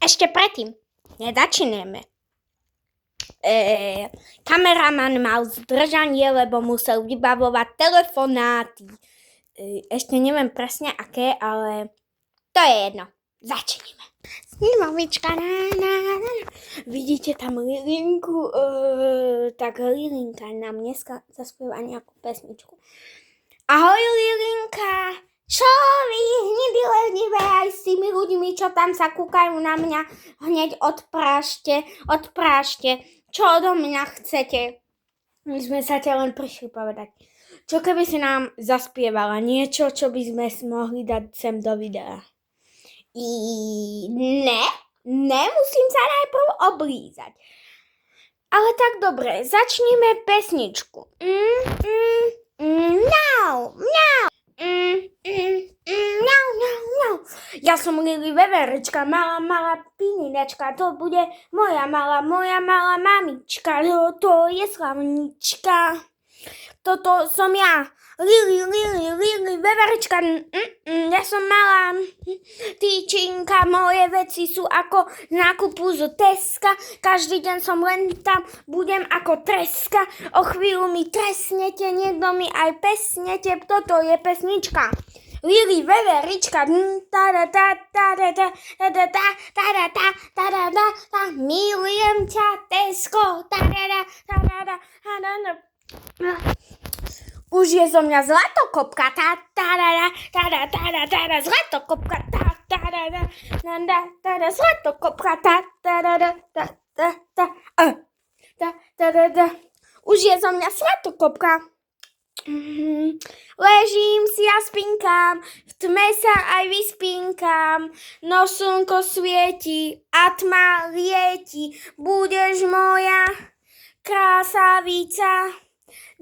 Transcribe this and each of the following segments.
ešte predtým, nezačíname. Kameraman mal zdržanie, lebo musel vybavovať telefonáty. Ešte neviem presne aké, ale to je jedno. Začneme. Snímovička, vidíte tam Lilinku? Tak Lilinka nám dneska zaspieva nejakú pesničku. Ahoj Lilinka, čo vy hnedy lenivé aj s tými ľuďmi, čo tam sa kúkajú na mňa, hneď odprášte. Čo odo mňa chcete? My sme sa ťa len prišli povedať. Čo keby si nám zaspievala niečo, čo by sme mohli dať sem do videa? Ne, musím sa najprv oblízať. Ale tak dobre, začneme pesničku. Ja som Lili Veverička, malá pininečka, to bude moja malá mamička, to je slavnička. Toto som ja, Lili Veverička, ja som malá týčinka, moje veci sú ako z nákupu z Teska, každý deň som len tam, budem ako treska, o chvíľu mi tresnete, niekto mi aj pesnete, toto je pesnička. Lili Veverička, milujem ťa, Tesko, už je zo mňa zlatokopka, zlatokopka, zlatokopka, už je zo mňa zlatokopka. Ležím si a spinkám, v tme sa aj vyspinkám, no slnko svieti a tma lieti, budeš moja krásavica,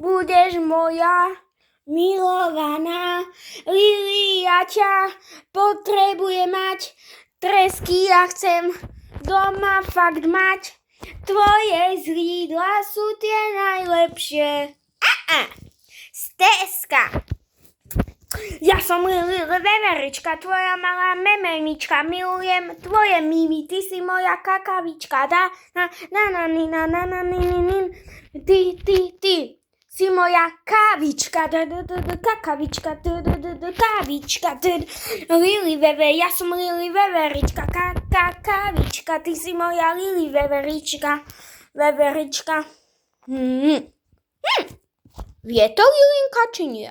budeš moja milovaná. Lili, ja ťa potrebujem mať, tresky ja chcem doma fakt mať, tvoje zrídla sú tie najlepšie. Steska. Ja som Lili Veverička, tvoja malá mememička, milujem tvoje mimi, ty si moja kakavička, ty si moja kávička, kakavička, kávička, Lili Veve, ja som Lili Veverička, kávička, ty si moja Lili Veverička. Vie to Lilinka, či nie?